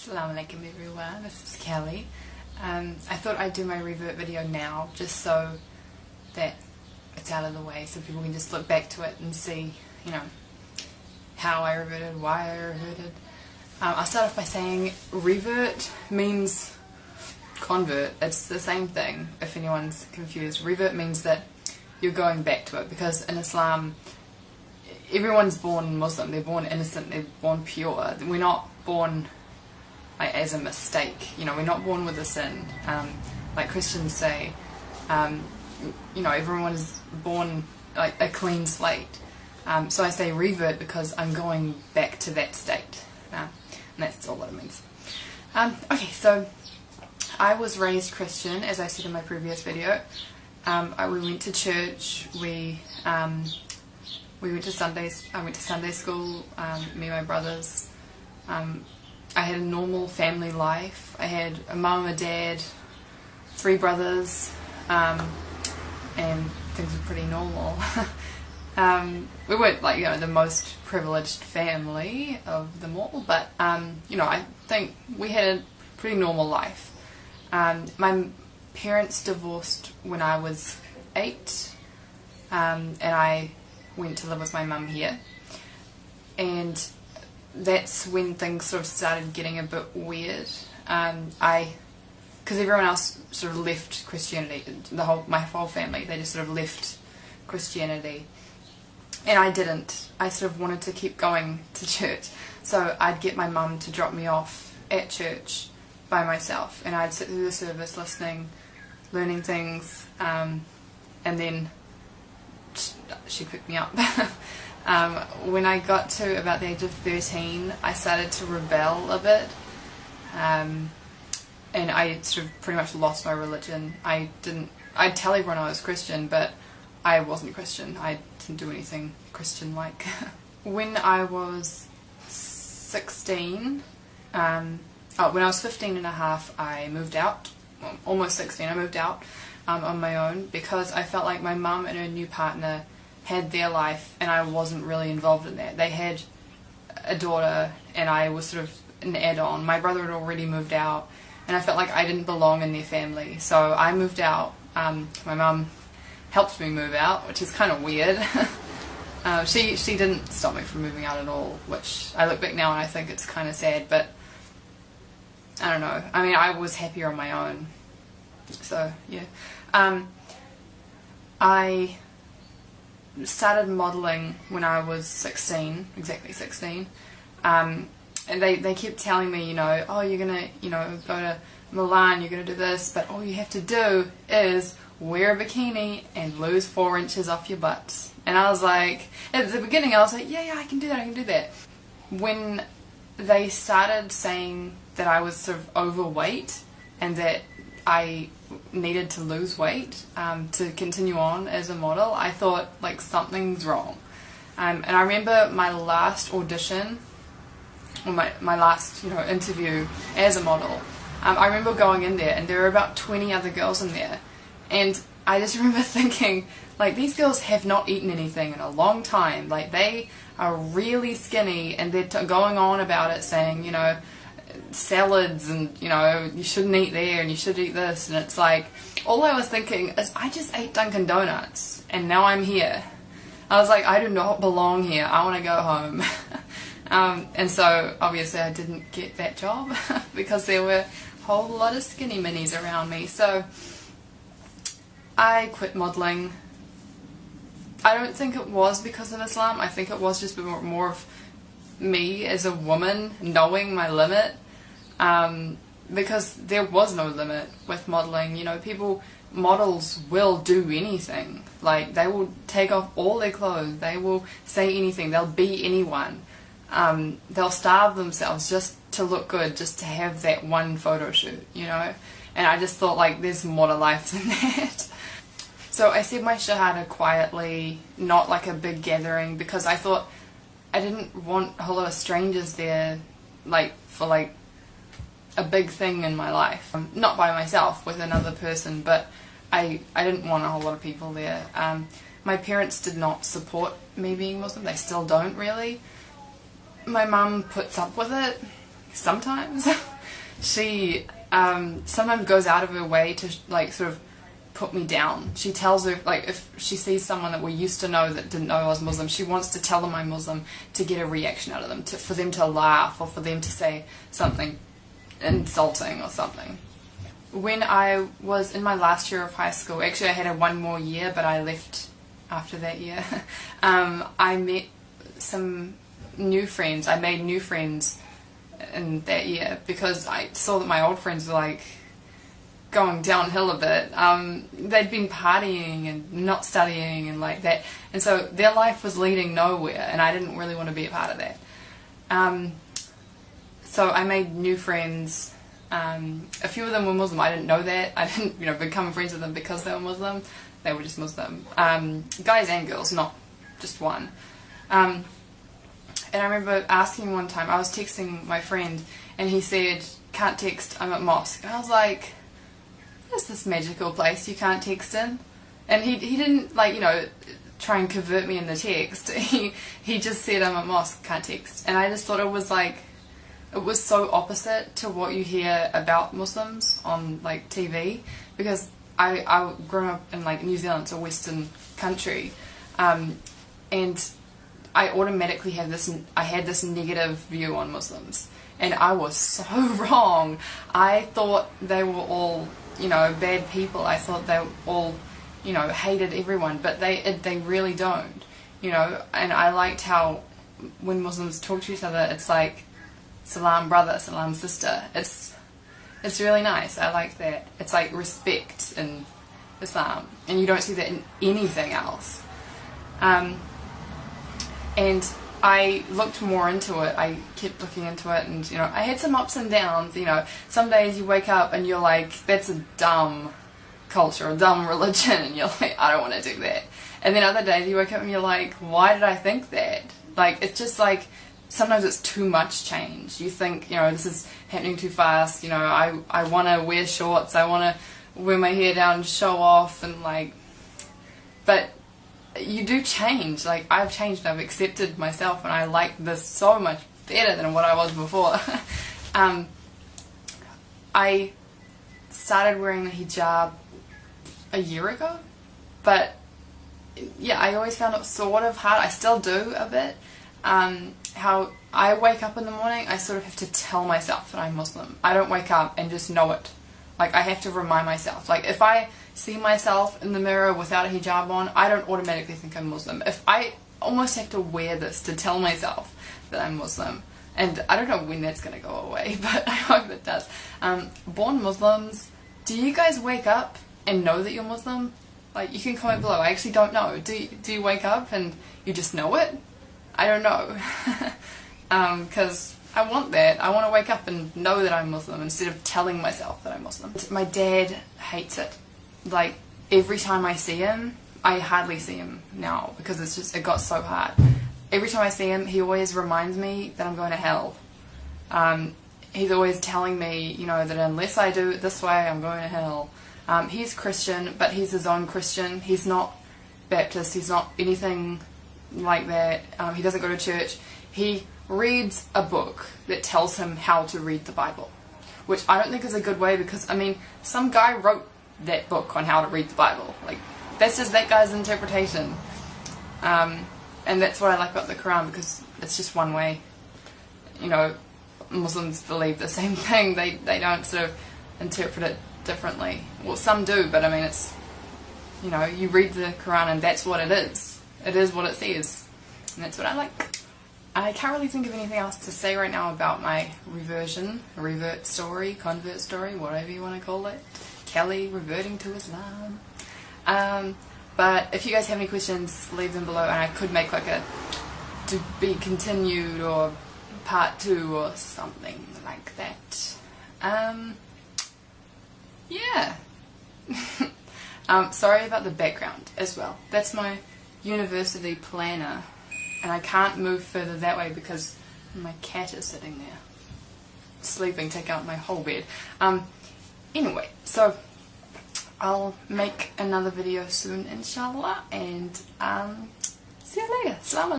Assalamu alaikum everyone, this is Kelly. I thought I'd do my revert video now just so that it's out of the way so people can just look back to it and see, how I reverted, why I reverted. I'll start off by saying revert means convert. It's the same thing if anyone's confused. Revert means that you're going back to it, because in Islam everyone's born Muslim, they're born innocent, they're born pure. We're not born as a mistake, we're not born with a sin, like Christians say. Everyone is born like a clean slate. So I say revert because I'm going back to that state, and that's all that it means. Okay, so I was raised Christian, as I said in my previous video. We went to church, we went to I went to Sunday school, me and my brothers. I had a normal family life. I had a mum, a dad, 3 brothers, and things were pretty normal. We weren't like, the most privileged family of them all, but, I think we had a pretty normal life. My parents divorced when I was 8, and I went to live with my mum here, and that's when things sort of started getting a bit weird. Because everyone else sort of left Christianity, my whole family, they just sort of left Christianity, and I didn't. I sort of wanted to keep going to church, so I'd get my mum to drop me off at church by myself, and I'd sit through the service listening, learning things, and then she'd pick me up. When I got to about the age of 13, I started to rebel a bit, and I sort of pretty much lost my religion. I'd tell everyone I was Christian, but I wasn't Christian. I didn't do anything Christian-like. When I was 16, when I was 15 and a half, I moved out. Well, almost 16, I moved out on my own, because I felt like my mum and her new partner had their life and I wasn't really involved in that. They had a daughter and I was sort of an add-on. My brother had already moved out and I felt like I didn't belong in their family, so I moved out. My mum helped me move out, which is kind of weird. She didn't stop me from moving out at all, which I look back now and I think it's kind of sad, but I don't know. I mean, I was happier on my own, so yeah. I started modelling when I was 16, exactly 16, and they kept telling me, oh, you're gonna, go to Milan, you're gonna do this, but all you have to do is wear a bikini and lose 4 inches off your butt. And I was like, at the beginning I was like, yeah, I can do that. When they started saying that I was sort of overweight and that I needed to lose weight to continue on as a model, I thought like something's wrong. And I remember my last audition, or my last interview as a model. I remember going in there and there were about 20 other girls in there, and I just remember thinking, like, these girls have not eaten anything in a long time. Like, they are really skinny and they're going on about it, saying, salads and you shouldn't eat there and you should eat this, and it's like, all I was thinking is I just ate Dunkin' Donuts and now I'm here. I was like, I do not belong here, I want to go home. And so obviously I didn't get that job because there were a whole lot of skinny minis around me, so I quit modelling. I don't think it was because of Islam. I think it was just more of me as a woman knowing my limit, because there was no limit with modelling. Models will do anything. Like, they will take off all their clothes, they will say anything, they'll be anyone. They'll starve themselves just to look good, just to have that one photo shoot, and I just thought, like, there's more to life than that. So I said my shahada quietly, not like a big gathering, because I thought I didn't want a whole lot of strangers there, like, for like a big thing in my life. Not by myself, with another person, but I didn't want a whole lot of people there. My parents did not support me being Muslim, they still don't really. My mum puts up with it sometimes. she sometimes goes out of her way to like sort of put me down. She tells her, like, if she sees someone that we used to know that didn't know I was Muslim, she wants to tell them I'm Muslim to get a reaction out of them, for them to laugh or for them to say something insulting or something. When I was in my last year of high school, actually I had one more year, but I left after that year, I met some new friends. I made new friends in that year because I saw that my old friends were like going downhill a bit. They'd been partying and not studying and like that, and so their life was leading nowhere, and I didn't really want to be a part of that. So I made new friends. A few of them were Muslim. I didn't know that. I didn't, become friends with them because they were Muslim. They were just Muslim. Guys and girls, not just one. And I remember asking one time, I was texting my friend, and he said, "Can't text, I'm at mosque." And I was like, "There's this magical place you can't text in." And he didn't, like, try and convert me in the text. He just said, "I'm at mosque, can't text." And I just thought it was like, it was so opposite to what you hear about Muslims on like TV, because I grew up in like New Zealand, it's a Western country, and I automatically had this negative view on Muslims, and I was so wrong. I thought they were all bad people. I thought they all hated everyone, but they really don't, and I liked how when Muslims talk to each other, it's like salam brother, salam sister. It's really nice. I like that. It's like respect in Islam, and you don't see that in anything else. And I looked more into it. I kept looking into it, and I had some ups and downs. Some days you wake up and you're like, that's a dumb culture, a dumb religion, and you're like, I don't want to do that. And then other days you wake up and you're like, why did I think that? Like, it's just like, sometimes it's too much change. You think, this is happening too fast. I want to wear shorts. I want to wear my hair down, show off, and like, but you do change. Like, I've changed. I've accepted myself, and I like this so much better than what I was before. I started wearing the hijab a year ago, but yeah, I always found it sort of hard. I still do a bit. How I wake up in the morning, I sort of have to tell myself that I'm Muslim. I don't wake up and just know it. Like, I have to remind myself. Like, if I see myself in the mirror without a hijab on, I don't automatically think I'm Muslim. If I almost have to wear this to tell myself that I'm Muslim. And I don't know when that's going to go away, but I hope it does. Born Muslims, do you guys wake up and know that you're Muslim? Like, you can comment below. I actually don't know. Do you wake up and you just know it? I don't know, because I want that. I want to wake up and know that I'm Muslim instead of telling myself that I'm Muslim. My dad hates it. Like, every time I see him, I hardly see him now because it got so hard. Every time I see him, he always reminds me that I'm going to hell. He's always telling me, that unless I do it this way, I'm going to hell. He's Christian, but he's his own Christian. He's not Baptist. He's not anything like that. He doesn't go to church. He reads a book that tells him how to read the Bible, which I don't think is a good way, because some guy wrote that book on how to read the Bible. Like, that's just that guy's interpretation, and that's what I like about the Quran, because it's just one way. Muslims believe the same thing. They don't sort of interpret it differently. Well, some do, but it's you read the Quran and that's what it is. It is what it says, and that's what I like. I can't really think of anything else to say right now about my revert story, convert story, whatever you want to call it. Kelly reverting to Islam. But if you guys have any questions, leave them below, and I could make like a to be continued or part 2 or something like that. Yeah. Sorry about the background as well. That's my university planner, and I can't move further that way because my cat is sitting there sleeping, taking out my whole bed. Anyway, so I'll make another video soon, inshallah, and see you later. Assalamu alaikum.